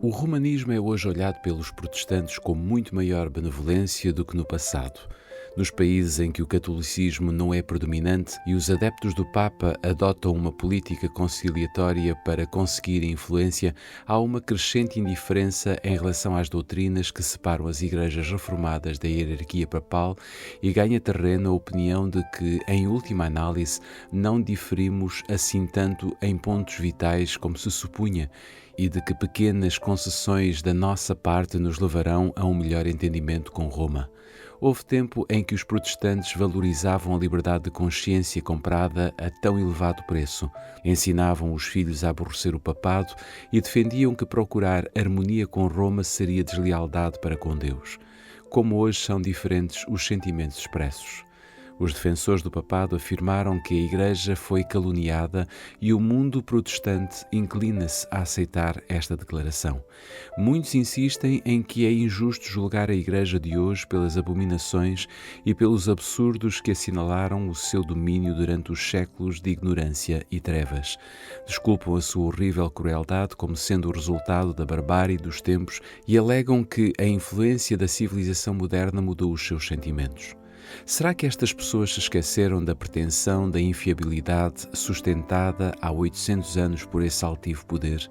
O romanismo é hoje olhado pelos protestantes com muito maior benevolência do que no passado. Nos países em que o catolicismo não é predominante e os adeptos do Papa adotam uma política conciliatória para conseguir influência, há uma crescente indiferença em relação às doutrinas que separam as igrejas reformadas da hierarquia papal e ganha terreno a opinião de que, em última análise, não diferimos assim tanto em pontos vitais como se supunha, e de que pequenas concessões da nossa parte nos levarão a um melhor entendimento com Roma. Houve tempo em que os protestantes valorizavam a liberdade de consciência comprada a tão elevado preço, ensinavam os filhos a aborrecer o papado e defendiam que procurar harmonia com Roma seria deslealdade para com Deus. Como hoje são diferentes os sentimentos expressos. Os defensores do papado afirmaram que a Igreja foi caluniada e o mundo protestante inclina-se a aceitar esta declaração. Muitos insistem em que é injusto julgar a Igreja de hoje pelas abominações e pelos absurdos que assinalaram o seu domínio durante os séculos de ignorância e trevas. Desculpam a sua horrível crueldade como sendo o resultado da barbárie dos tempos e alegam que a influência da civilização moderna mudou os seus sentimentos. Será que estas pessoas se esqueceram da pretensão da infiabilidade sustentada há 800 anos por esse altivo poder?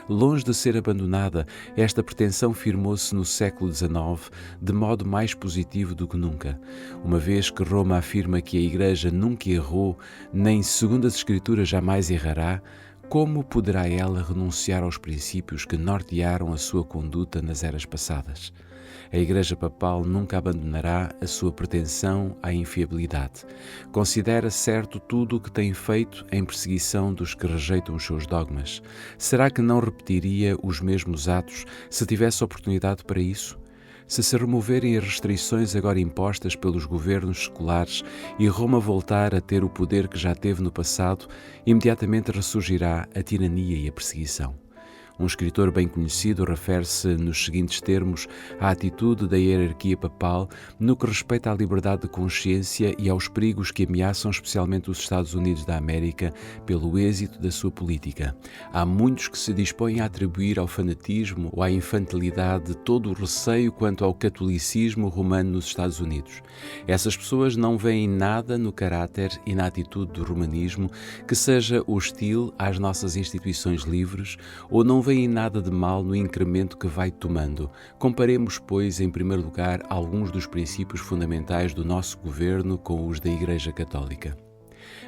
Longe de ser abandonada, esta pretensão firmou-se no século XIX de modo mais positivo do que nunca. Uma vez que Roma afirma que a Igreja nunca errou, nem segundo as Escrituras jamais errará, como poderá ela renunciar aos princípios que nortearam a sua conduta nas eras passadas? A Igreja Papal nunca abandonará a sua pretensão à infiabilidade. Considera certo tudo o que tem feito em perseguição dos que rejeitam os seus dogmas. Será que não repetiria os mesmos atos se tivesse oportunidade para isso? Se removerem as restrições agora impostas pelos governos seculares e Roma voltar a ter o poder que já teve no passado, imediatamente ressurgirá a tirania e a perseguição. Um escritor bem conhecido refere-se nos seguintes termos à atitude da hierarquia papal no que respeita à liberdade de consciência e aos perigos que ameaçam especialmente os Estados Unidos da América pelo êxito da sua política. Há muitos que se dispõem a atribuir ao fanatismo ou à infantilidade todo o receio quanto ao catolicismo romano nos Estados Unidos. Essas pessoas não veem nada no caráter e na atitude do romanismo que seja hostil às nossas instituições livres ou não veem nada de mal no incremento que vai tomando. Comparemos, pois, em primeiro lugar, alguns dos princípios fundamentais do nosso governo com os da Igreja Católica.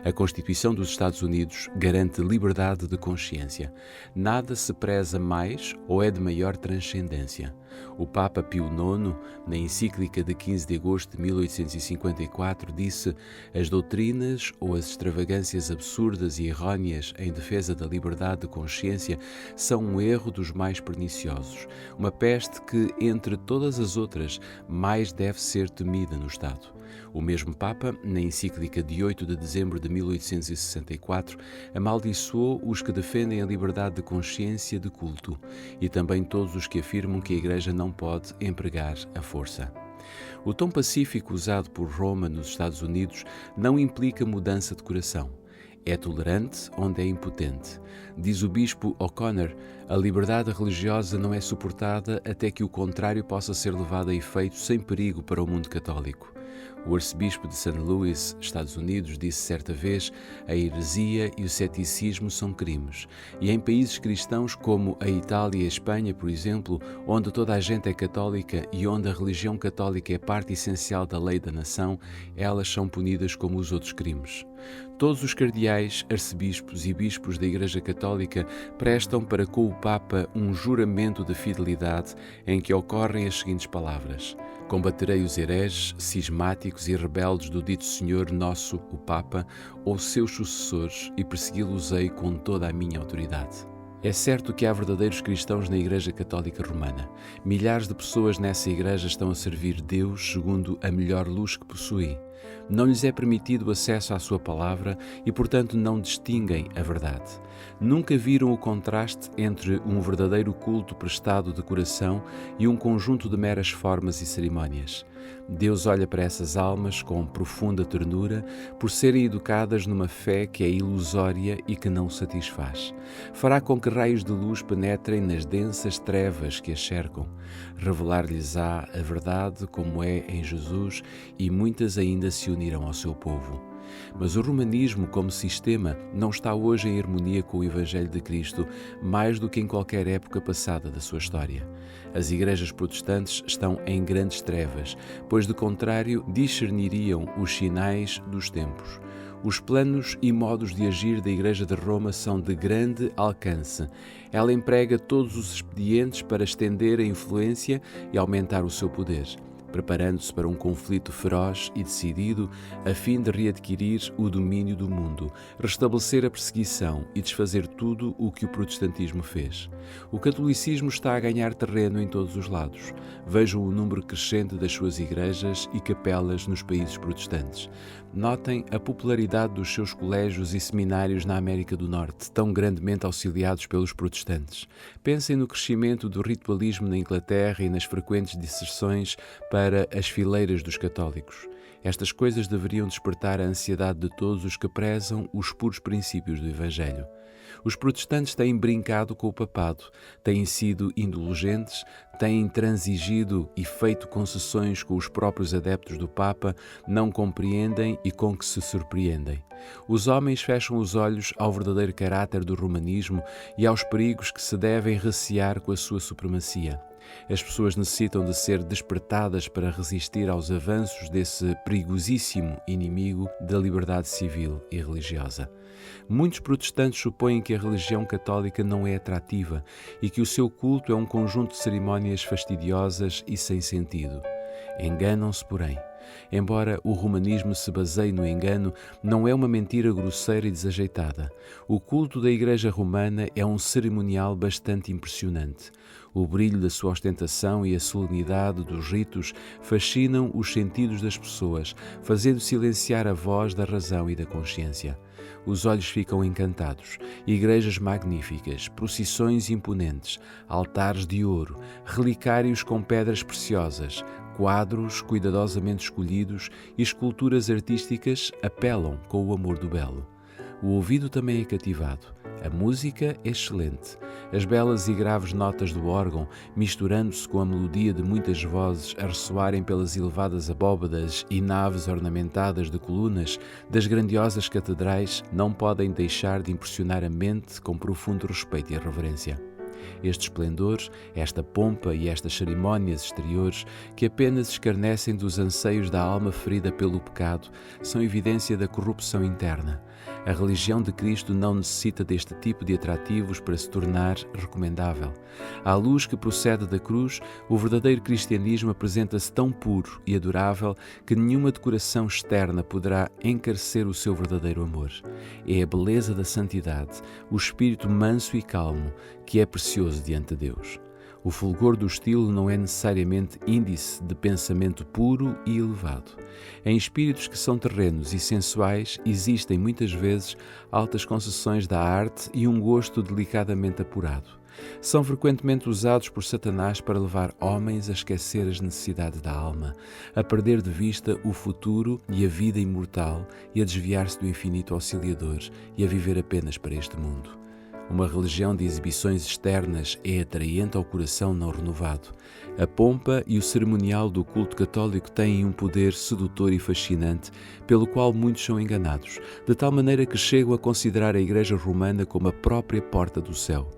A Constituição dos Estados Unidos garante liberdade de consciência. Nada se preza mais ou é de maior transcendência. O Papa Pio IX, na encíclica de 15 de agosto de 1854, disse: as doutrinas ou as extravagâncias absurdas e errôneas em defesa da liberdade de consciência são um erro dos mais perniciosos, uma peste que, entre todas as outras, mais deve ser temida no Estado. O mesmo Papa, na encíclica de 8 de dezembro de 1864, amaldiçoou os que defendem a liberdade de consciência de culto e também todos os que afirmam que a Igreja não pode empregar a força. O tom pacífico usado por Roma nos Estados Unidos não implica mudança de coração. É tolerante onde é impotente. Diz o bispo O'Connor, a liberdade religiosa não é suportada até que o contrário possa ser levado a efeito sem perigo para o mundo católico. O arcebispo de St. Louis, Estados Unidos, disse certa vez: a heresia e o ceticismo são crimes. E em países cristãos como a Itália e a Espanha, por exemplo, onde toda a gente é católica e onde a religião católica é parte essencial da lei da nação, elas são punidas como os outros crimes. Todos os cardeais, arcebispos e bispos da Igreja Católica prestam para com o Papa um juramento de fidelidade em que ocorrem as seguintes palavras: combaterei os hereges, cismáticos e rebeldes do dito Senhor nosso, o Papa, ou seus sucessores, e persegui-los-ei com toda a minha autoridade. É certo que há verdadeiros cristãos na Igreja Católica Romana. Milhares de pessoas nessa igreja estão a servir Deus segundo a melhor luz que possuem. Não lhes é permitido acesso à sua palavra e, portanto, não distinguem a verdade. Nunca viram o contraste entre um verdadeiro culto prestado de coração e um conjunto de meras formas e cerimónias. Deus olha para essas almas com profunda ternura por serem educadas numa fé que é ilusória e que não satisfaz. Fará com que raios de luz penetrem nas densas trevas que as cercam. Revelar-lhes-á a verdade como é em Jesus e muitas ainda se unirão ao seu povo. Mas o romanismo como sistema não está hoje em harmonia com o Evangelho de Cristo mais do que em qualquer época passada da sua história. As igrejas protestantes estão em grandes trevas, pois de contrário discerniriam os sinais dos tempos. Os planos e modos de agir da Igreja de Roma são de grande alcance. Ela emprega todos os expedientes para estender a influência e aumentar o seu poder, preparando-se para um conflito feroz e decidido a fim de readquirir o domínio do mundo, restabelecer a perseguição e desfazer tudo o que o protestantismo fez. O catolicismo está a ganhar terreno em todos os lados. Vejam o número crescente das suas igrejas e capelas nos países protestantes. Notem a popularidade dos seus colégios e seminários na América do Norte, tão grandemente auxiliados pelos protestantes. Pensem no crescimento do ritualismo na Inglaterra e nas frequentes dissersões para as fileiras dos católicos. Estas coisas deveriam despertar a ansiedade de todos os que prezam os puros princípios do Evangelho. Os protestantes têm brincado com o papado, têm sido indulgentes, têm transigido e feito concessões com os próprios adeptos do Papa, não compreendem e com que se surpreendem. Os homens fecham os olhos ao verdadeiro caráter do romanismo e aos perigos que se devem recear com a sua supremacia. As pessoas necessitam de ser despertadas para resistir aos avanços desse perigosíssimo inimigo da liberdade civil e religiosa. Muitos protestantes supõem que a religião católica não é atrativa e que o seu culto é um conjunto de cerimónias fastidiosas e sem sentido. Enganam-se, porém. Embora o romanismo se baseie no engano, não é uma mentira grosseira e desajeitada. O culto da Igreja Romana é um cerimonial bastante impressionante. O brilho da sua ostentação e a solenidade dos ritos fascinam os sentidos das pessoas, fazendo silenciar a voz da razão e da consciência. Os olhos ficam encantados. Igrejas magníficas, procissões imponentes, altares de ouro, relicários com pedras preciosas, quadros cuidadosamente escolhidos e esculturas artísticas apelam com o amor do belo. O ouvido também é cativado. A música é excelente. As belas e graves notas do órgão, misturando-se com a melodia de muitas vozes a ressoarem pelas elevadas abóbadas e naves ornamentadas de colunas das grandiosas catedrais, não podem deixar de impressionar a mente com profundo respeito e reverência. Este esplendor, esta pompa e estas cerimónias exteriores, que apenas escarnecem dos anseios da alma ferida pelo pecado, são evidência da corrupção interna. A religião de Cristo não necessita deste tipo de atrativos para se tornar recomendável. À luz que procede da cruz, o verdadeiro cristianismo apresenta-se tão puro e adorável que nenhuma decoração externa poderá encarecer o seu verdadeiro amor. É a beleza da santidade, o espírito manso e calmo, que é precioso diante de Deus. O fulgor do estilo não é necessariamente índice de pensamento puro e elevado. Em espíritos que são terrenos e sensuais existem muitas vezes altas concessões da arte e um gosto delicadamente apurado. São frequentemente usados por Satanás para levar homens a esquecer as necessidades da alma, a perder de vista o futuro e a vida imortal e a desviar-se do infinito auxiliador e a viver apenas para este mundo. Uma religião de exibições externas é atraente ao coração não renovado. A pompa e o cerimonial do culto católico têm um poder sedutor e fascinante, pelo qual muitos são enganados, de tal maneira que chegam a considerar a Igreja Romana como a própria porta do céu.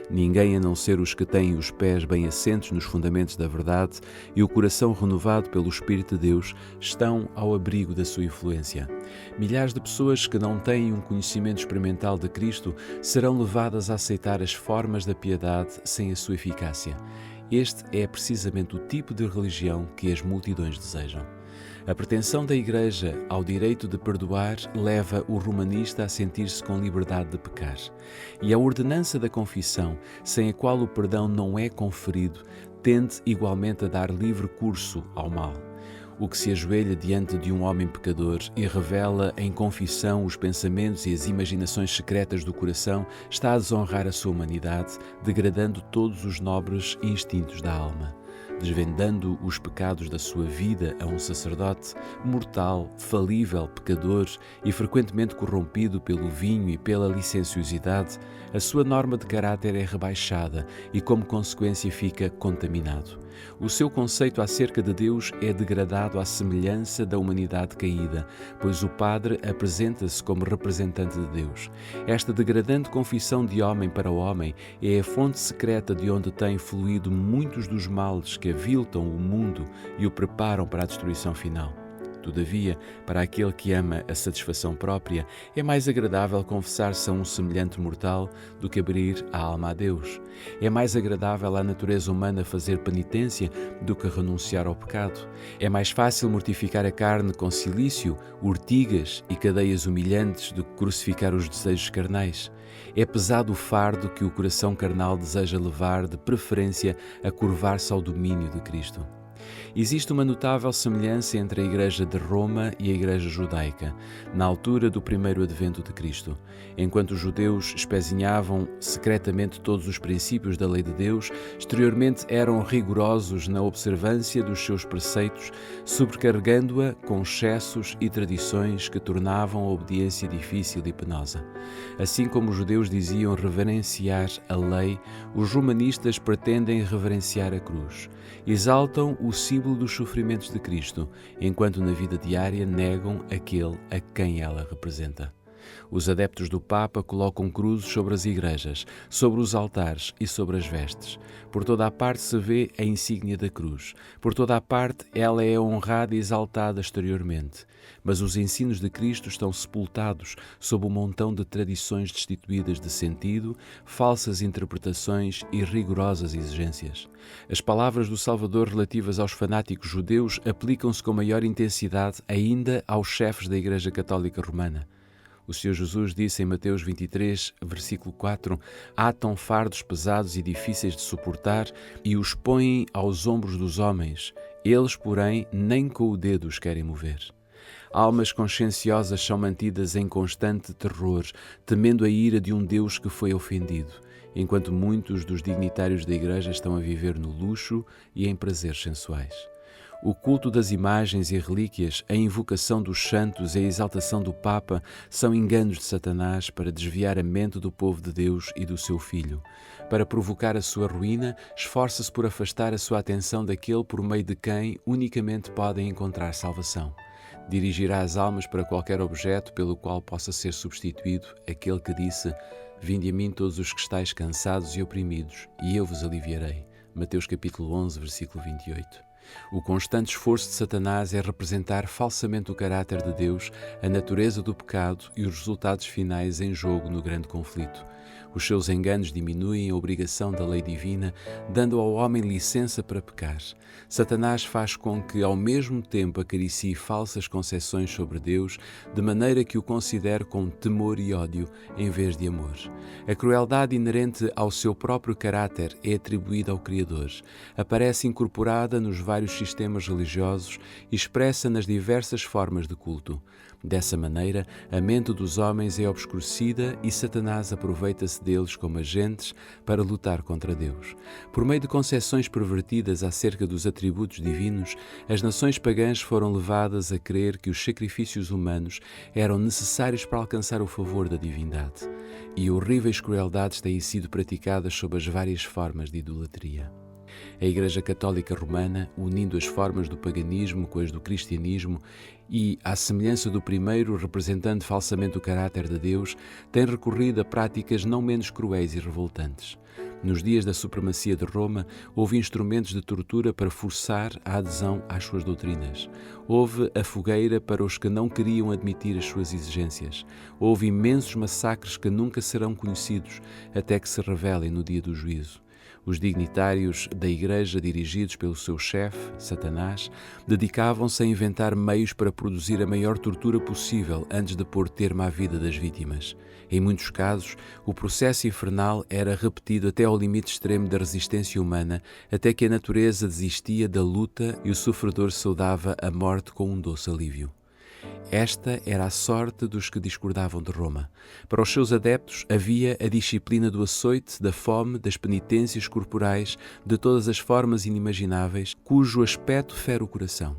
Ninguém a não ser os que têm os pés bem assentos nos fundamentos da verdade e o coração renovado pelo Espírito de Deus estão ao abrigo da sua influência. Milhares de pessoas que não têm um conhecimento experimental de Cristo serão levadas a aceitar as formas da piedade sem a sua eficácia. Este é precisamente o tipo de religião que as multidões desejam. A pretensão da Igreja ao direito de perdoar leva o romanista a sentir-se com liberdade de pecar. E a ordenança da confissão, sem a qual o perdão não é conferido, tende igualmente a dar livre curso ao mal. O que se ajoelha diante de um homem pecador e revela em confissão os pensamentos e as imaginações secretas do coração está a desonrar a sua humanidade, degradando todos os nobres instintos da alma. Desvendando os pecados da sua vida a um sacerdote, mortal, falível, pecador e frequentemente corrompido pelo vinho e pela licenciosidade, a sua norma de caráter é rebaixada e, como consequência, fica contaminado. O seu conceito acerca de Deus é degradado à semelhança da humanidade caída, pois o Padre apresenta-se como representante de Deus. Esta degradante confissão de homem para homem é a fonte secreta de onde têm fluído muitos dos males que aviltam o mundo e o preparam para a destruição final. Todavia, para aquele que ama a satisfação própria, é mais agradável confessar-se a um semelhante mortal do que abrir a alma a Deus. É mais agradável à natureza humana fazer penitência do que renunciar ao pecado. É mais fácil mortificar a carne com cilício, urtigas e cadeias humilhantes do que crucificar os desejos carnais. É pesado o fardo que o coração carnal deseja levar, de preferência a curvar-se ao domínio de Cristo. Existe uma notável semelhança entre a Igreja de Roma e a Igreja judaica, na altura do primeiro advento de Cristo. Enquanto os judeus espezinhavam secretamente todos os princípios da lei de Deus, exteriormente eram rigorosos na observância dos seus preceitos, sobrecarregando-a com excessos e tradições que tornavam a obediência difícil e penosa. Assim como os judeus diziam reverenciar a lei, os romanistas pretendem reverenciar a cruz. Exaltam o símbolo dos sofrimentos de Cristo, enquanto na vida diária negam aquele a quem ela representa. Os adeptos do Papa colocam cruzes sobre as igrejas, sobre os altares e sobre as vestes. Por toda a parte se vê a insígnia da cruz. Por toda a parte ela é honrada e exaltada exteriormente. Mas os ensinos de Cristo estão sepultados sob um montão de tradições destituídas de sentido, falsas interpretações e rigorosas exigências. As palavras do Salvador relativas aos fanáticos judeus aplicam-se com maior intensidade ainda aos chefes da Igreja Católica Romana. O Senhor Jesus disse em Mateus 23, versículo 4, «Atam fardos pesados e difíceis de suportar e os põem aos ombros dos homens. Eles, porém, nem com o dedo os querem mover». Almas conscienciosas são mantidas em constante terror, temendo a ira de um Deus que foi ofendido, enquanto muitos dos dignitários da Igreja estão a viver no luxo e em prazeres sensuais. O culto das imagens e relíquias, a invocação dos santos e a exaltação do Papa são enganos de Satanás para desviar a mente do povo de Deus e do seu Filho. Para provocar a sua ruína, esforça-se por afastar a sua atenção daquele por meio de quem unicamente podem encontrar salvação. Dirigirá as almas para qualquer objeto pelo qual possa ser substituído aquele que disse: «Vinde a mim todos os que estáis cansados e oprimidos, e eu vos aliviarei». Mateus capítulo 11, versículo 28. O constante esforço de Satanás é representar falsamente o caráter de Deus, a natureza do pecado e os resultados finais em jogo no grande conflito. Os seus enganos diminuem a obrigação da lei divina, dando ao homem licença para pecar. Satanás faz com que, ao mesmo tempo, acaricie falsas concepções sobre Deus, de maneira que o considere com temor e ódio, em vez de amor. A crueldade inerente ao seu próprio caráter é atribuída ao Criador. Aparece incorporada nos vários sistemas religiosos e expressa nas diversas formas de culto. Dessa maneira, a mente dos homens é obscurecida e Satanás aproveita-se deles como agentes para lutar contra Deus. Por meio de concepções pervertidas acerca dos atributos divinos, as nações pagãs foram levadas a crer que os sacrifícios humanos eram necessários para alcançar o favor da divindade. E horríveis crueldades têm sido praticadas sob as várias formas de idolatria. A Igreja Católica Romana, unindo as formas do paganismo com as do cristianismo e, à semelhança do primeiro, representando falsamente o caráter de Deus, tem recorrido a práticas não menos cruéis e revoltantes. Nos dias da supremacia de Roma, houve instrumentos de tortura para forçar a adesão às suas doutrinas. Houve a fogueira para os que não queriam admitir as suas exigências. Houve imensos massacres que nunca serão conhecidos, até que se revelem no dia do juízo. Os dignitários da Igreja, dirigidos pelo seu chefe, Satanás, dedicavam-se a inventar meios para produzir a maior tortura possível antes de pôr termo à vida das vítimas. Em muitos casos, o processo infernal era repetido até ao limite extremo da resistência humana, até que a natureza desistia da luta e o sofredor saudava a morte com um doce alívio. Esta era a sorte dos que discordavam de Roma. Para os seus adeptos havia a disciplina do açoite, da fome, das penitências corporais, de todas as formas inimagináveis, cujo aspecto fere o coração.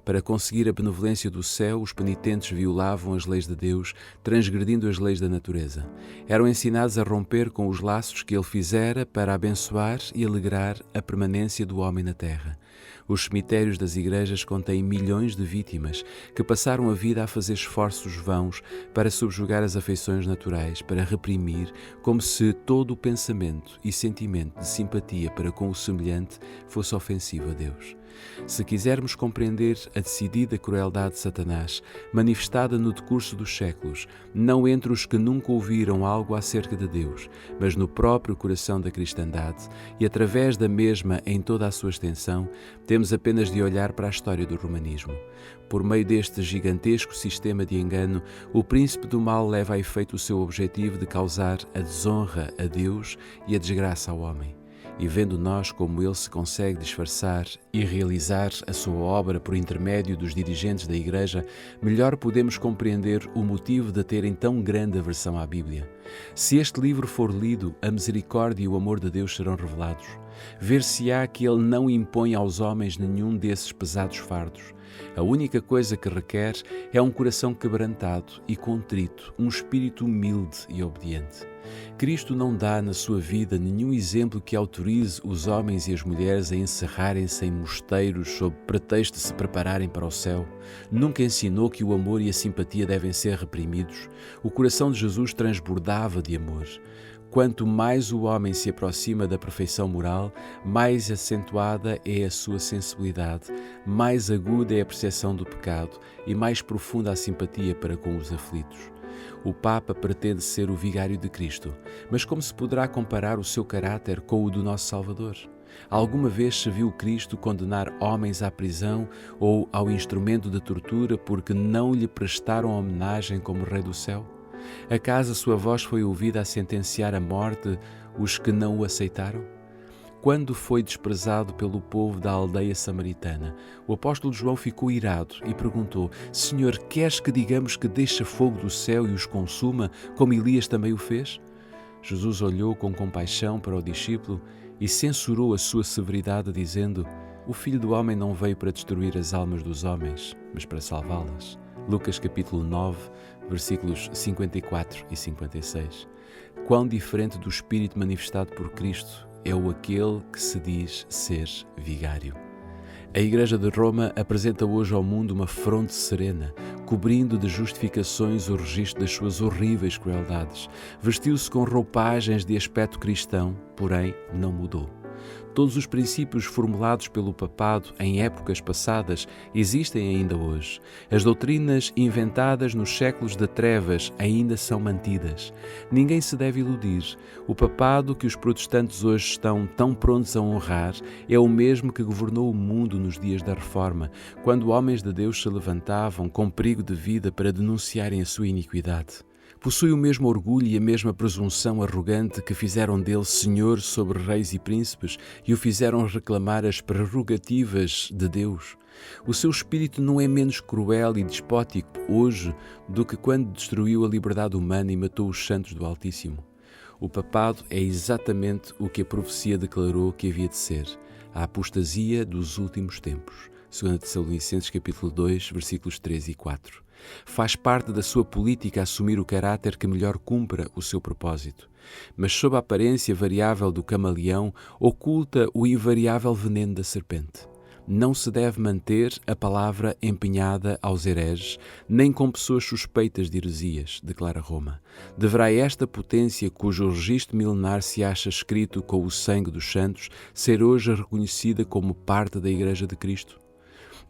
Para conseguir a benevolência do céu, os penitentes violavam as leis de Deus, transgredindo as leis da natureza. Eram ensinados a romper com os laços que ele fizera para abençoar e alegrar a permanência do homem na terra. Os cemitérios das igrejas contêm milhões de vítimas que passaram a vida a fazer esforços vãos para subjugar as afeições naturais, para reprimir, como se todo o pensamento e sentimento de simpatia para com o semelhante fosse ofensivo a Deus. Se quisermos compreender a decidida crueldade de Satanás, manifestada no decurso dos séculos, não entre os que nunca ouviram algo acerca de Deus, mas no próprio coração da cristandade, e através da mesma em toda a sua extensão, temos apenas de olhar para a história do romanismo. Por meio deste gigantesco sistema de engano, o príncipe do mal leva a efeito o seu objetivo de causar a desonra a Deus e a desgraça ao homem. E vendo nós como ele se consegue disfarçar e realizar a sua obra por intermédio dos dirigentes da Igreja, melhor podemos compreender o motivo de terem tão grande aversão à Bíblia. Se este livro for lido, a misericórdia e o amor de Deus serão revelados. Ver-se-á que ele não impõe aos homens nenhum desses pesados fardos. A única coisa que requer é um coração quebrantado e contrito, um espírito humilde e obediente. Cristo não dá na sua vida nenhum exemplo que autorize os homens e as mulheres a encerrarem-se em mosteiros sob pretexto de se prepararem para o céu. Nunca ensinou que o amor e a simpatia devem ser reprimidos. O coração de Jesus transbordava de amor. Quanto mais o homem se aproxima da perfeição moral, mais acentuada é a sua sensibilidade, mais aguda é a percepção do pecado e mais profunda a simpatia para com os aflitos. O Papa pretende ser o vigário de Cristo, mas como se poderá comparar o seu caráter com o do nosso Salvador? Alguma vez se viu Cristo condenar homens à prisão ou ao instrumento de tortura porque não lhe prestaram homenagem como Rei do Céu? Acaso a sua voz foi ouvida a sentenciar à morte os que não o aceitaram? Quando foi desprezado pelo povo da aldeia samaritana, o apóstolo João ficou irado e perguntou: Senhor, queres que digamos que deixa fogo do céu e os consuma, como Elias também o fez? Jesus olhou com compaixão para o discípulo e censurou a sua severidade, dizendo: O Filho do Homem não veio para destruir as almas dos homens, mas para salvá-las. Lucas capítulo 9, versículos 54 e 56. Quão diferente do Espírito manifestado por Cristo é o aquele que se diz ser vigário. A Igreja de Roma apresenta hoje ao mundo uma fronte serena, cobrindo de justificações o registro das suas horríveis crueldades. Vestiu-se com roupagens de aspecto cristão, porém não mudou. Todos os princípios formulados pelo papado em épocas passadas existem ainda hoje. As doutrinas inventadas nos séculos de trevas ainda são mantidas. Ninguém se deve iludir. O papado que os protestantes hoje estão tão prontos a honrar é o mesmo que governou o mundo nos dias da Reforma, quando homens de Deus se levantavam com perigo de vida para denunciarem a sua iniquidade. Possui o mesmo orgulho e a mesma presunção arrogante que fizeram dele senhor sobre reis e príncipes e o fizeram reclamar as prerrogativas de Deus. O seu espírito não é menos cruel e despótico hoje do que quando destruiu a liberdade humana e matou os santos do Altíssimo. O papado é exatamente o que a profecia declarou que havia de ser, a apostasia dos últimos tempos. 2 Tessalonicenses capítulo 2, versículos 3 e 4. Faz parte da sua política assumir o caráter que melhor cumpra o seu propósito. Mas sob a aparência variável do camaleão, oculta o invariável veneno da serpente. Não se deve manter a palavra empenhada aos hereges, nem com pessoas suspeitas de heresias, declara Roma. Deverá esta potência, cujo registro milenar se acha escrito com o sangue dos santos, ser hoje reconhecida como parte da Igreja de Cristo?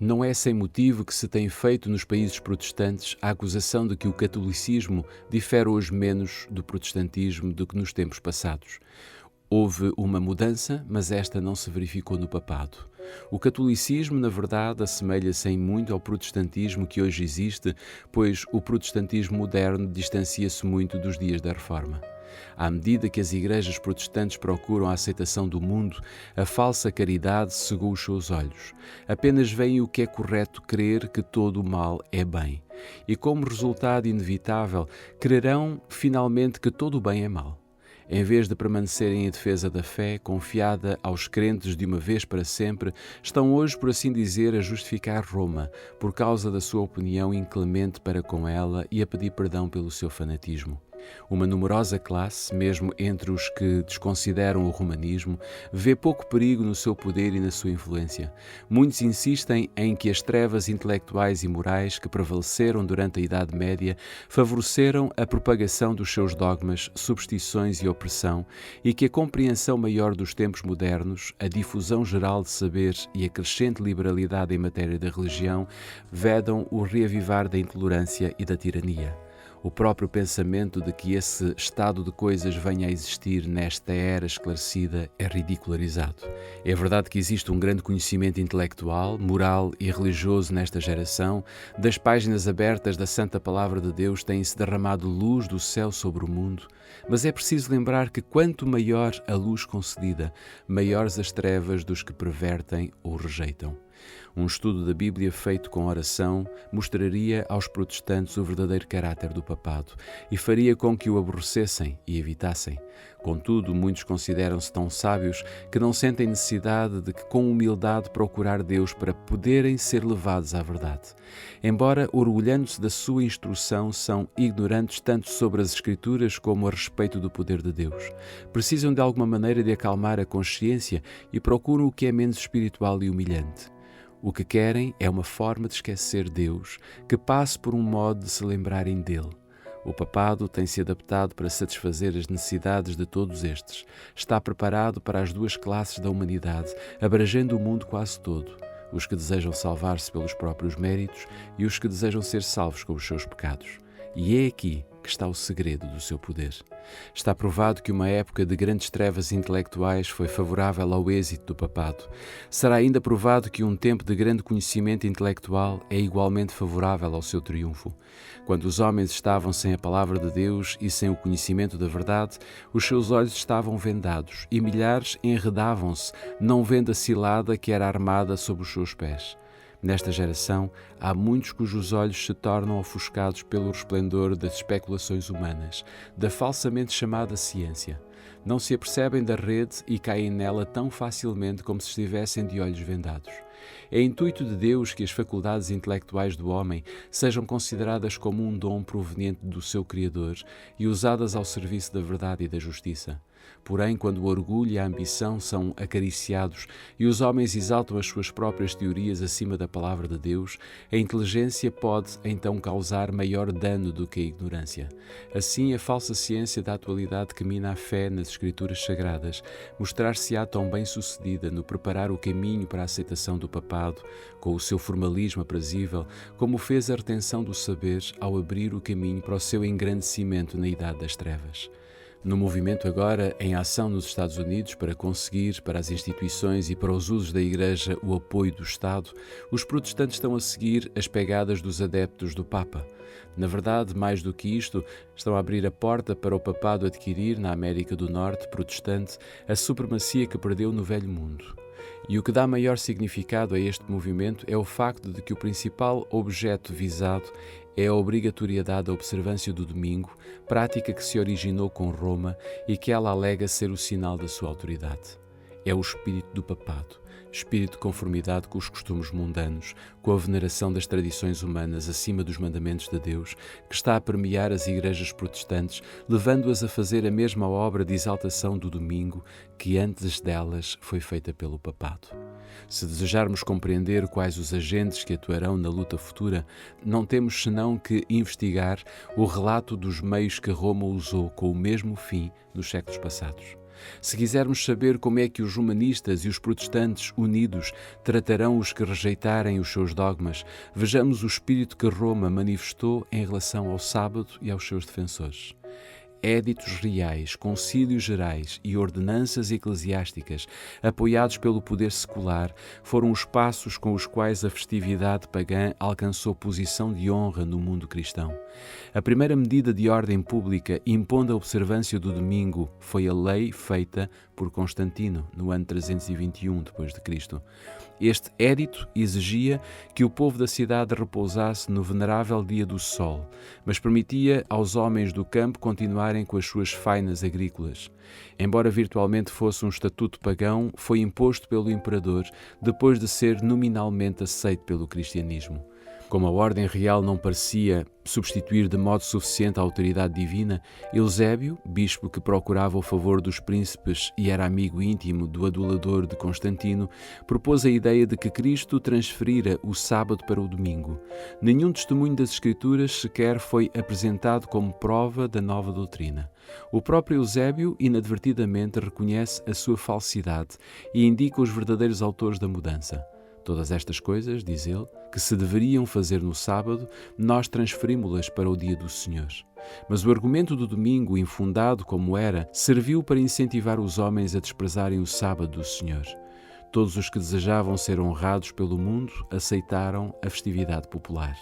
Não é sem motivo que se tem feito nos países protestantes a acusação de que o catolicismo difere hoje menos do protestantismo do que nos tempos passados. Houve uma mudança, mas esta não se verificou no papado. O catolicismo, na verdade, assemelha-se em muito ao protestantismo que hoje existe, pois o protestantismo moderno distancia-se muito dos dias da Reforma. À medida que as igrejas protestantes procuram a aceitação do mundo, a falsa caridade cegou os seus olhos. Apenas veem o que é correto crer que todo o mal é bem. E como resultado inevitável, crerão finalmente que todo o bem é mal. Em vez de permanecerem em defesa da fé, confiada aos crentes de uma vez para sempre, estão hoje, por assim dizer, a justificar Roma, por causa da sua opinião inclemente para com ela e a pedir perdão pelo seu fanatismo. Uma numerosa classe, mesmo entre os que desconsideram o romanismo, vê pouco perigo no seu poder e na sua influência. Muitos insistem em que as trevas intelectuais e morais que prevaleceram durante a Idade Média favoreceram a propagação dos seus dogmas, superstições e opressão, e que a compreensão maior dos tempos modernos, a difusão geral de saberes e a crescente liberalidade em matéria de religião vedam o reavivar da intolerância e da tirania. O próprio pensamento de que esse estado de coisas venha a existir nesta era esclarecida é ridicularizado. É verdade que existe um grande conhecimento intelectual, moral e religioso nesta geração. Das páginas abertas da Santa Palavra de Deus tem-se derramado luz do céu sobre o mundo, mas é preciso lembrar que quanto maior a luz concedida, maiores as trevas dos que pervertem ou rejeitam. Um estudo da Bíblia feito com oração mostraria aos protestantes o verdadeiro caráter do papado e faria com que o aborrecessem e evitassem. Contudo, muitos consideram-se tão sábios que não sentem necessidade de que com humildade procurar Deus para poderem ser levados à verdade. Embora orgulhando-se da sua instrução, são ignorantes tanto sobre as Escrituras como a respeito do poder de Deus. Precisam de alguma maneira de acalmar a consciência e procuram o que é menos espiritual e humilhante. O que querem é uma forma de esquecer Deus que passe por um modo de se lembrarem dele. O papado tem-se adaptado para satisfazer as necessidades de todos estes. Está preparado para as duas classes da humanidade, abrangendo o mundo quase todo. Os que desejam salvar-se pelos próprios méritos e os que desejam ser salvos com os seus pecados. E é aqui que está o segredo do seu poder. Está provado que uma época de grandes trevas intelectuais foi favorável ao êxito do papado. Será ainda provado que um tempo de grande conhecimento intelectual é igualmente favorável ao seu triunfo. Quando os homens estavam sem a palavra de Deus e sem o conhecimento da verdade, os seus olhos estavam vendados e milhares enredavam-se, não vendo a cilada que era armada sob os seus pés. Nesta geração, há muitos cujos olhos se tornam ofuscados pelo resplendor das especulações humanas, da falsamente chamada ciência. Não se apercebem da rede e caem nela tão facilmente como se estivessem de olhos vendados. É intuito de Deus que as faculdades intelectuais do homem sejam consideradas como um dom proveniente do seu Criador e usadas ao serviço da verdade e da justiça. Porém, quando o orgulho e a ambição são acariciados e os homens exaltam as suas próprias teorias acima da palavra de Deus, a inteligência pode então causar maior dano do que a ignorância. Assim, a falsa ciência da atualidade que mina a fé nas Escrituras Sagradas mostrar-se-á tão bem-sucedida no preparar o caminho para a aceitação do papado, com o seu formalismo aprazível, como fez a retenção do saber ao abrir o caminho para o seu engrandecimento na Idade das Trevas. No movimento agora em ação nos Estados Unidos para conseguir para as instituições e para os usos da Igreja o apoio do Estado, os protestantes estão a seguir as pegadas dos adeptos do Papa. Na verdade, mais do que isto, estão a abrir a porta para o papado adquirir, na América do Norte protestante, a supremacia que perdeu no Velho Mundo. E o que dá maior significado a este movimento é o facto de que o principal objeto visado é a obrigatoriedade da observância do domingo, prática que se originou com Roma e que ela alega ser o sinal da sua autoridade. É o espírito do papado, espírito de conformidade com os costumes mundanos, com a veneração das tradições humanas acima dos mandamentos de Deus, que está a permear as igrejas protestantes, levando-as a fazer a mesma obra de exaltação do domingo que antes delas foi feita pelo papado. Se desejarmos compreender quais os agentes que atuarão na luta futura, não temos senão que investigar o relato dos meios que Roma usou com o mesmo fim nos séculos passados. Se quisermos saber como é que os humanistas e os protestantes unidos tratarão os que rejeitarem os seus dogmas, vejamos o espírito que Roma manifestou em relação ao sábado e aos seus defensores. éditos reais, concílios gerais e ordenanças eclesiásticas, apoiados pelo poder secular, foram os passos com os quais a festividade pagã alcançou posição de honra no mundo cristão. A primeira medida de ordem pública impondo a observância do domingo foi a lei feita por Constantino, no ano 321 d.C. Este édito exigia que o povo da cidade repousasse no venerável dia do sol, mas permitia aos homens do campo continuarem com as suas fainas agrícolas. Embora virtualmente fosse um estatuto pagão, foi imposto pelo imperador depois de ser nominalmente aceito pelo cristianismo. Como a ordem real não parecia substituir de modo suficiente a autoridade divina, Eusébio, bispo que procurava o favor dos príncipes e era amigo íntimo do adulador de Constantino, propôs a ideia de que Cristo transferira o sábado para o domingo. Nenhum testemunho das Escrituras sequer foi apresentado como prova da nova doutrina. O próprio Eusébio inadvertidamente reconhece a sua falsidade e indica os verdadeiros autores da mudança. Todas estas coisas, diz ele, que se deveriam fazer no sábado, nós transferimos-las para o dia do Senhor. Mas o argumento do domingo, infundado como era, serviu para incentivar os homens a desprezarem o sábado do Senhor. Todos os que desejavam ser honrados pelo mundo aceitaram a festividade popular.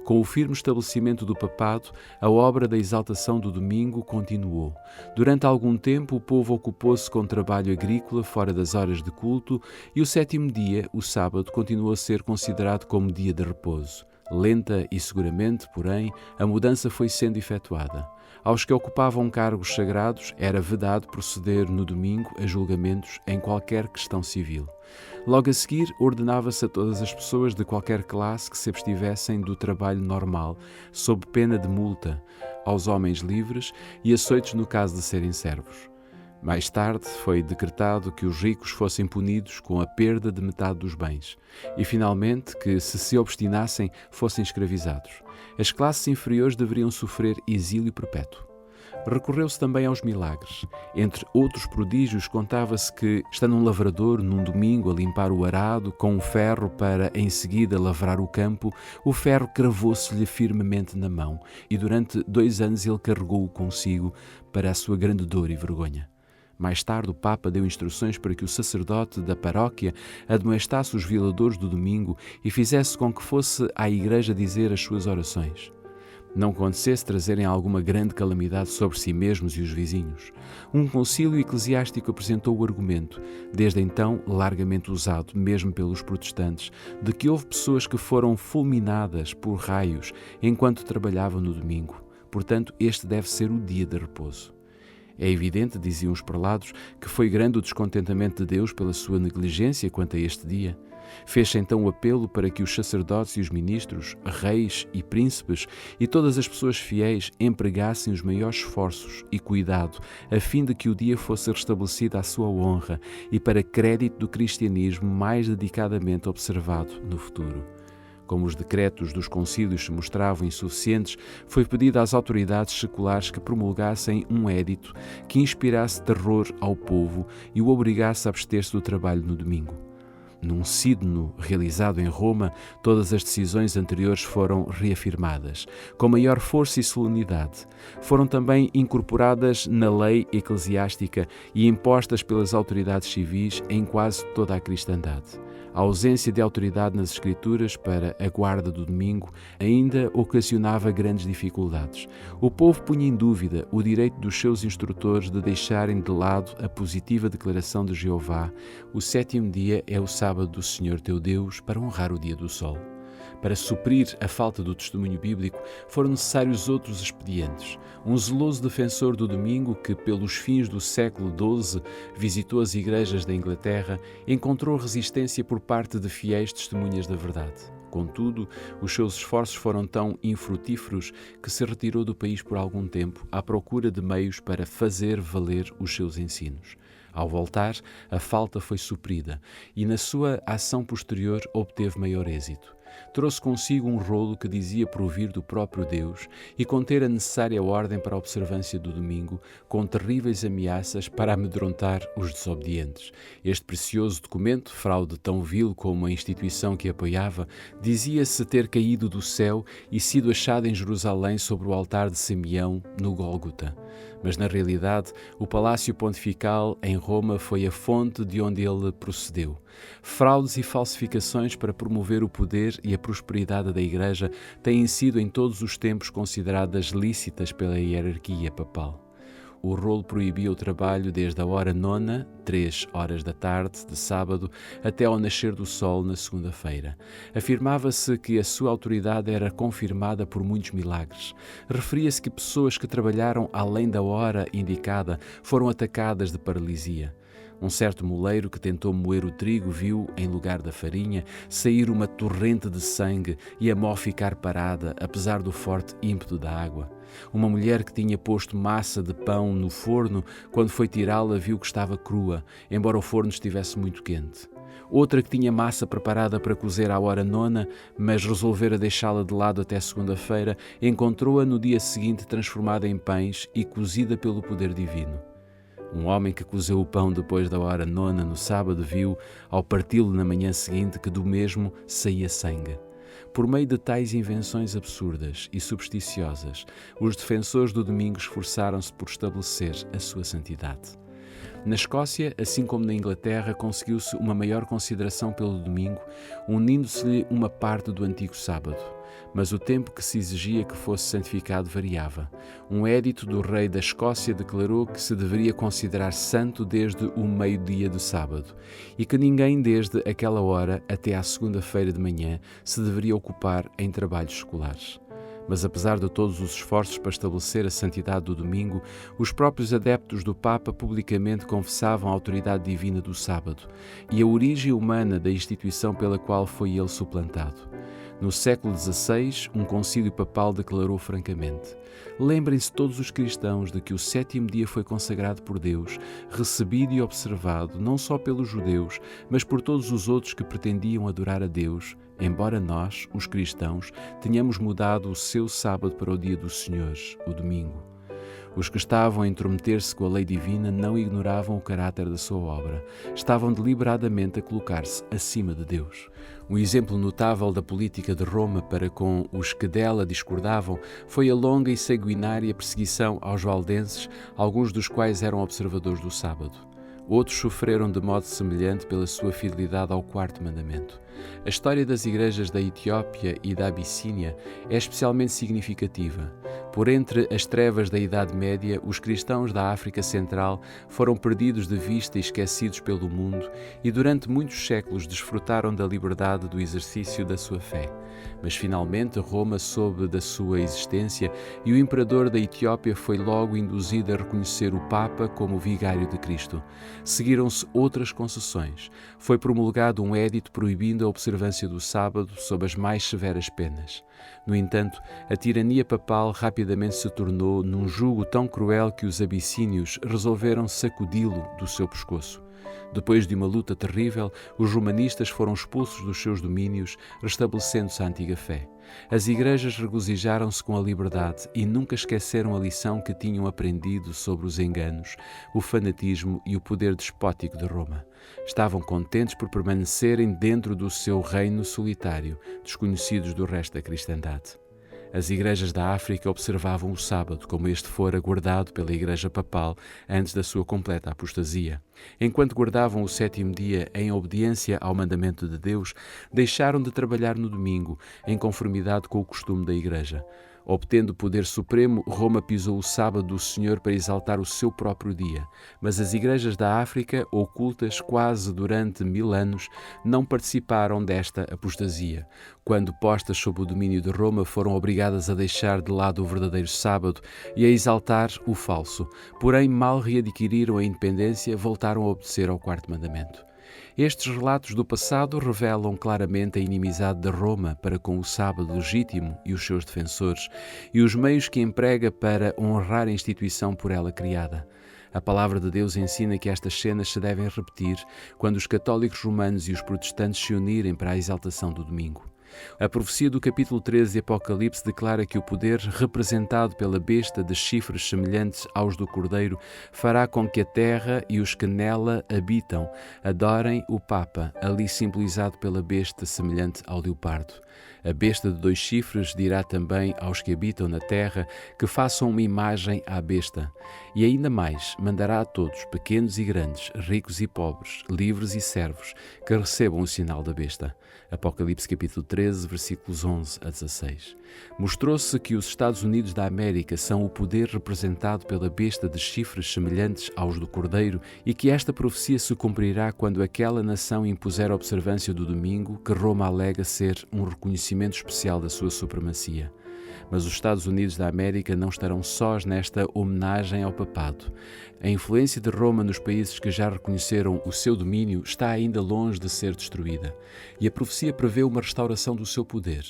Com o firme estabelecimento do papado, a obra da exaltação do domingo continuou. Durante algum tempo, o povo ocupou-se com trabalho agrícola fora das horas de culto e o sétimo dia, o sábado, continuou a ser considerado como dia de repouso. Lenta e seguramente, porém, a mudança foi sendo efetuada. Aos que ocupavam cargos sagrados era vedado proceder no domingo a julgamentos em qualquer questão civil. Logo a seguir, ordenava-se a todas as pessoas de qualquer classe que se abstivessem do trabalho normal, sob pena de multa, aos homens livres e açoites no caso de serem servos. Mais tarde foi decretado que os ricos fossem punidos com a perda de metade dos bens e, finalmente, que, se obstinassem, fossem escravizados. As classes inferiores deveriam sofrer exílio perpétuo. Recorreu-se também aos milagres. Entre outros prodígios, contava-se que, estando um lavrador num domingo a limpar o arado com um ferro para em seguida lavrar o campo, o ferro cravou-se-lhe firmemente na mão e durante 2 anos ele carregou-o consigo para a sua grande dor e vergonha. Mais tarde, o Papa deu instruções para que o sacerdote da paróquia admoestasse os violadores do domingo e fizesse com que fosse à igreja dizer as suas orações. Não acontecesse trazerem alguma grande calamidade sobre si mesmos e os vizinhos. Um concílio eclesiástico apresentou o argumento, desde então largamente usado, mesmo pelos protestantes, de que houve pessoas que foram fulminadas por raios enquanto trabalhavam no domingo. Portanto, este deve ser o dia de repouso. É evidente, diziam os prelados, que foi grande o descontentamento de Deus pela sua negligência quanto a este dia. Fez-se então o apelo para que os sacerdotes e os ministros, reis e príncipes e todas as pessoas fiéis empregassem os maiores esforços e cuidado a fim de que o dia fosse restabelecido à sua honra e para crédito do cristianismo mais dedicadamente observado no futuro. Como os decretos dos concílios se mostravam insuficientes, foi pedido às autoridades seculares que promulgassem um édito que inspirasse terror ao povo e o obrigasse a abster-se do trabalho no domingo. Num sínodo realizado em Roma, todas as decisões anteriores foram reafirmadas, com maior força e solenidade. Foram também incorporadas na lei eclesiástica e impostas pelas autoridades civis em quase toda a cristandade. A ausência de autoridade nas Escrituras para a guarda do domingo ainda ocasionava grandes dificuldades. O povo punha em dúvida o direito dos seus instrutores de deixarem de lado a positiva declaração de Jeová: o sétimo dia é o sábado do Senhor teu Deus, para honrar o dia do sol. Para suprir a falta do testemunho bíblico, foram necessários outros expedientes. Um zeloso defensor do domingo que, pelos fins do século XII, visitou as igrejas da Inglaterra, encontrou resistência por parte de fiéis testemunhas da verdade. Contudo, os seus esforços foram tão infrutíferos que se retirou do país por algum tempo à procura de meios para fazer valer os seus ensinos. Ao voltar, a falta foi suprida e, na sua ação posterior, obteve maior êxito. Trouxe consigo um rolo que dizia provir do próprio Deus e conter a necessária ordem para a observância do domingo, com terríveis ameaças para amedrontar os desobedientes. Este precioso documento, fraude tão vil como a instituição que apoiava, dizia-se ter caído do céu e sido achado em Jerusalém sobre o altar de Simeão, no Gólgota. Mas, na realidade, o Palácio Pontifical em Roma foi a fonte de onde ele procedeu. Fraudes e falsificações para promover o poder e a prosperidade da Igreja têm sido em todos os tempos consideradas lícitas pela hierarquia papal. O rolo proibia o trabalho desde a hora nona, 3 horas da tarde, de sábado, até ao nascer do sol na segunda-feira. Afirmava-se que a sua autoridade era confirmada por muitos milagres. Referia-se que pessoas que trabalharam além da hora indicada foram atacadas de paralisia. Um certo moleiro que tentou moer o trigo viu, em lugar da farinha, sair uma torrente de sangue e a mó ficar parada, apesar do forte ímpeto da água. Uma mulher que tinha posto massa de pão no forno, quando foi tirá-la, viu que estava crua, embora o forno estivesse muito quente. Outra que tinha massa preparada para cozer à hora nona, mas resolvera deixá-la de lado até segunda-feira, encontrou-a no dia seguinte transformada em pães e cozida pelo poder divino. Um homem que cozeu o pão depois da hora nona no sábado viu, ao parti-lo na manhã seguinte, que do mesmo saía sangue. Por meio de tais invenções absurdas e supersticiosas, os defensores do domingo esforçaram-se por estabelecer a sua santidade. Na Escócia, assim como na Inglaterra, conseguiu-se uma maior consideração pelo domingo, unindo-se-lhe uma parte do antigo sábado. Mas o tempo que se exigia que fosse santificado variava. Um édito do rei da Escócia declarou que se deveria considerar santo desde o meio-dia do sábado e que ninguém desde aquela hora até à segunda-feira de manhã se deveria ocupar em trabalhos escolares. Mas apesar de todos os esforços para estabelecer a santidade do domingo, os próprios adeptos do Papa publicamente confessavam a autoridade divina do sábado e a origem humana da instituição pela qual foi ele suplantado. No século XVI, um concílio papal declarou francamente: lembrem-se todos os cristãos de que o sétimo dia foi consagrado por Deus, recebido e observado não só pelos judeus, mas por todos os outros que pretendiam adorar a Deus, embora nós, os cristãos, tenhamos mudado o seu sábado para o dia do Senhor, o domingo. Os que estavam a intrometer-se com a lei divina não ignoravam o caráter da sua obra. Estavam deliberadamente a colocar-se acima de Deus. Um exemplo notável da política de Roma para com os que dela discordavam foi a longa e sanguinária perseguição aos valdenses, alguns dos quais eram observadores do sábado. Outros sofreram de modo semelhante pela sua fidelidade ao quarto mandamento. A história das igrejas da Etiópia e da Abissínia é especialmente significativa. Por entre as trevas da Idade Média, os cristãos da África Central foram perdidos de vista e esquecidos pelo mundo e durante muitos séculos desfrutaram da liberdade do exercício da sua fé. Mas finalmente Roma soube da sua existência e o imperador da Etiópia foi logo induzido a reconhecer o Papa como vigário de Cristo. Seguiram-se outras concessões. Foi promulgado um édito proibindo a observância do sábado sob as mais severas penas. No entanto, a tirania papal rapidamente se tornou num jugo tão cruel que os abissínios resolveram sacudi-lo do seu pescoço. Depois de uma luta terrível, os romanistas foram expulsos dos seus domínios, restabelecendo-se a antiga fé. As igrejas regozijaram-se com a liberdade e nunca esqueceram a lição que tinham aprendido sobre os enganos, o fanatismo e o poder despótico de Roma. Estavam contentes por permanecerem dentro do seu reino solitário, desconhecidos do resto da cristandade. As igrejas da África observavam o sábado, como este fora guardado pela Igreja Papal antes da sua completa apostasia. Enquanto guardavam o sétimo dia em obediência ao mandamento de Deus, deixaram de trabalhar no domingo, em conformidade com o costume da Igreja. Obtendo poder supremo, Roma pisou o sábado do Senhor para exaltar o seu próprio dia. Mas as igrejas da África, ocultas quase durante 1000 anos, não participaram desta apostasia. Quando postas sob o domínio de Roma, foram obrigadas a deixar de lado o verdadeiro sábado e a exaltar o falso. Porém, mal readquiriram a independência, voltaram a obedecer ao quarto mandamento. Estes relatos do passado revelam claramente a inimizade de Roma para com o sábado legítimo e os seus defensores, e os meios que emprega para honrar a instituição por ela criada. A palavra de Deus ensina que estas cenas se devem repetir quando os católicos romanos e os protestantes se unirem para a exaltação do domingo. A profecia do capítulo 13 de Apocalipse declara que o poder representado pela besta de chifres semelhantes aos do cordeiro fará com que a terra e os que nela habitam adorem o Papa, ali simbolizado pela besta semelhante ao leopardo. A besta de 2 chifres dirá também aos que habitam na terra que façam uma imagem à besta. E ainda mais, mandará a todos, pequenos e grandes, ricos e pobres, livres e servos, que recebam o sinal da besta. Apocalipse capítulo 13, versículos 11 a 16. Mostrou-se que os Estados Unidos da América são o poder representado pela besta de chifres semelhantes aos do Cordeiro e que esta profecia se cumprirá quando aquela nação impuser a observância do domingo, que Roma alega ser um reconhecimento especial da sua supremacia. Mas os Estados Unidos da América não estarão sós nesta homenagem ao papado. A influência de Roma nos países que já reconheceram o seu domínio está ainda longe de ser destruída, e a profecia prevê uma restauração do seu poder.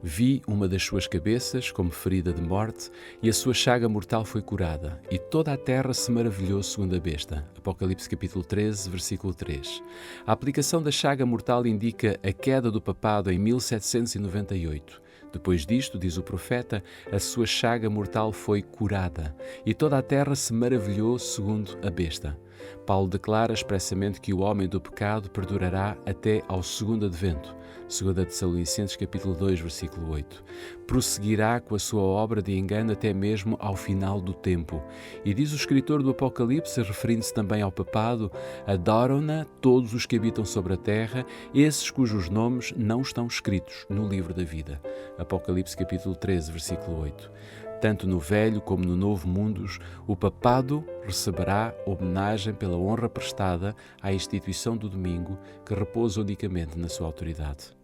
Vi uma das suas cabeças como ferida de morte, e a sua chaga mortal foi curada, e toda a terra se maravilhou segundo a besta. Apocalipse capítulo 13, versículo 3. A aplicação da chaga mortal indica a queda do papado em 1798. Depois disto, diz o profeta, a sua chaga mortal foi curada, e toda a terra se maravilhou segundo a besta. Paulo declara expressamente que o homem do pecado perdurará até ao segundo advento. 2 Tessalonicenses capítulo 2, versículo 8. Prosseguirá com a sua obra de engano até mesmo ao final do tempo. E diz o escritor do Apocalipse, referindo-se também ao papado, adoram-na todos os que habitam sobre a terra, esses cujos nomes não estão escritos no livro da vida. Apocalipse capítulo 13, versículo 8. Tanto no velho como no novo mundos, o papado receberá homenagem pela honra prestada à instituição do domingo, que repousa unicamente na sua autoridade.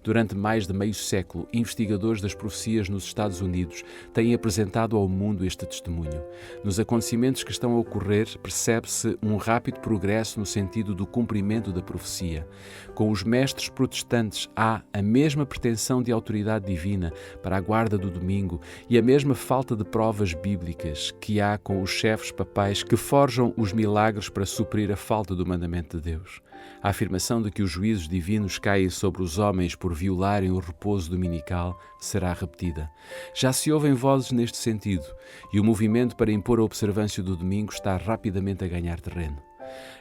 Durante mais de meio século, investigadores das profecias nos Estados Unidos têm apresentado ao mundo este testemunho. Nos acontecimentos que estão a ocorrer, percebe-se um rápido progresso no sentido do cumprimento da profecia. Com os mestres protestantes há a mesma pretensão de autoridade divina para a guarda do domingo e a mesma falta de provas bíblicas que há com os chefes papais que forjam os milagres para suprir a falta do mandamento de Deus. A afirmação de que os juízos divinos caem sobre os homens por violarem o repouso dominical será repetida. Já se ouvem vozes neste sentido, e o movimento para impor a observância do domingo está rapidamente a ganhar terreno.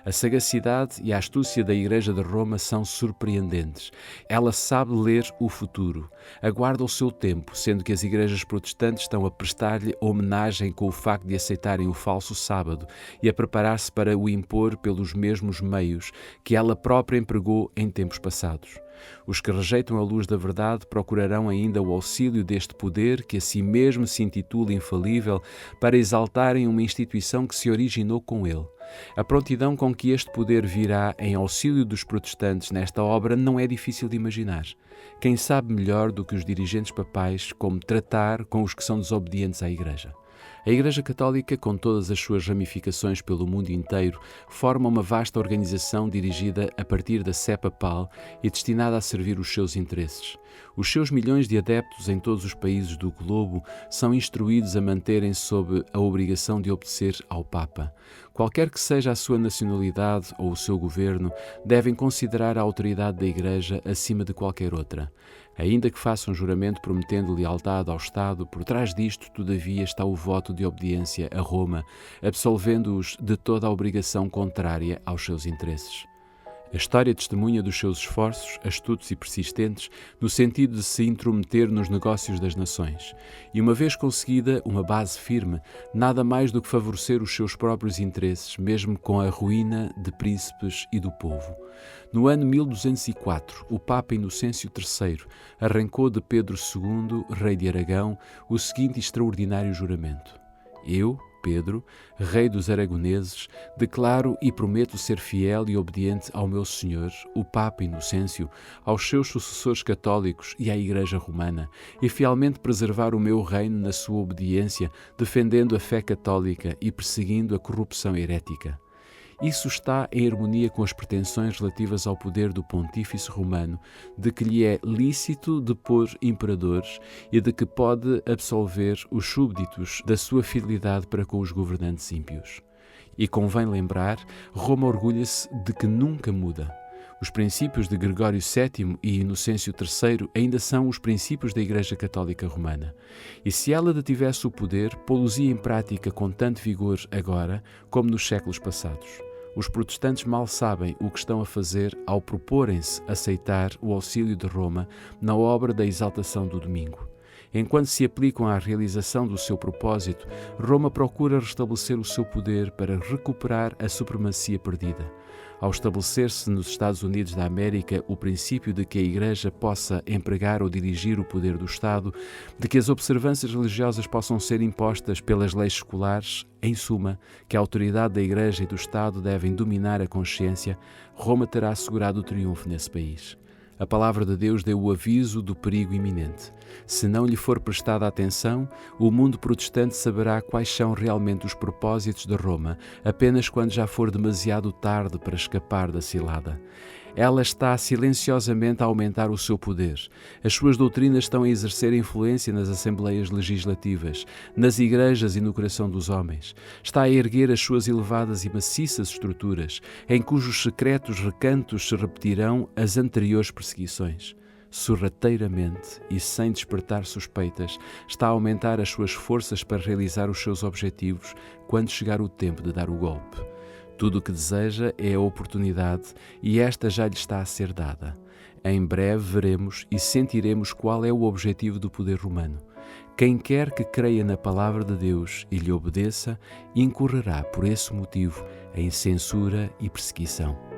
A sagacidade e a astúcia da Igreja de Roma são surpreendentes. Ela sabe ler o futuro, aguarda o seu tempo, sendo que as igrejas protestantes estão a prestar-lhe homenagem com o facto de aceitarem o falso sábado e a preparar-se para o impor pelos mesmos meios que ela própria empregou em tempos passados. Os que rejeitam a luz da verdade procurarão ainda o auxílio deste poder que a si mesmo se intitula infalível para exaltarem uma instituição que se originou com ele. A prontidão com que este poder virá em auxílio dos protestantes nesta obra não é difícil de imaginar. Quem sabe melhor do que os dirigentes papais como tratar com os que são desobedientes à Igreja? A Igreja Católica, com todas as suas ramificações pelo mundo inteiro, forma uma vasta organização dirigida a partir da Sé Papal e destinada a servir os seus interesses. Os seus milhões de adeptos em todos os países do globo são instruídos a manterem-se sob a obrigação de obedecer ao Papa. Qualquer que seja a sua nacionalidade ou o seu governo, devem considerar a autoridade da Igreja acima de qualquer outra. Ainda que façam juramento prometendo lealdade ao Estado, por trás disto, todavia, está o voto de obediência a Roma, absolvendo-os de toda a obrigação contrária aos seus interesses. A história testemunha dos seus esforços, astutos e persistentes, no sentido de se intrometer nos negócios das nações. E uma vez conseguida uma base firme, nada mais do que favorecer os seus próprios interesses, mesmo com a ruína de príncipes e do povo. No ano 1204, o Papa Inocêncio III arrancou de Pedro II, rei de Aragão, o seguinte extraordinário juramento: Eu, Pedro, rei dos aragoneses, declaro e prometo ser fiel e obediente ao meu Senhor, o Papa Inocêncio, aos seus sucessores católicos e à Igreja Romana, e fielmente preservar o meu reino na sua obediência, defendendo a fé católica e perseguindo a corrupção herética. Isso está em harmonia com as pretensões relativas ao poder do Pontífice Romano, de que lhe é lícito depor imperadores e de que pode absolver os súbditos da sua fidelidade para com os governantes ímpios. E convém lembrar, Roma orgulha-se de que nunca muda. Os princípios de Gregório VII e Inocêncio III ainda são os princípios da Igreja Católica Romana. E se ela detivesse o poder, pô-los-ia em prática com tanto vigor agora como nos séculos passados. Os protestantes mal sabem o que estão a fazer ao proporem-se aceitar o auxílio de Roma na obra da exaltação do domingo. Enquanto se aplicam à realização do seu propósito, Roma procura restabelecer o seu poder para recuperar a supremacia perdida. Ao estabelecer-se nos Estados Unidos da América o princípio de que a Igreja possa empregar ou dirigir o poder do Estado, de que as observâncias religiosas possam ser impostas pelas leis seculares, em suma, que a autoridade da Igreja e do Estado devem dominar a consciência, Roma terá assegurado o triunfo nesse país. A palavra de Deus deu o aviso do perigo iminente. Se não lhe for prestada atenção, o mundo protestante saberá quais são realmente os propósitos de Roma, apenas quando já for demasiado tarde para escapar da cilada. Ela está silenciosamente a aumentar o seu poder. As suas doutrinas estão a exercer influência nas assembleias legislativas, nas igrejas e no coração dos homens. Está a erguer as suas elevadas e maciças estruturas, em cujos secretos recantos se repetirão as anteriores perseguições. Sorrateiramente e sem despertar suspeitas, está a aumentar as suas forças para realizar os seus objetivos quando chegar o tempo de dar o golpe. Tudo o que deseja é a oportunidade e esta já lhe está a ser dada. Em breve veremos e sentiremos qual é o objetivo do poder romano. Quem quer que creia na palavra de Deus e lhe obedeça, incorrerá por esse motivo em censura e perseguição.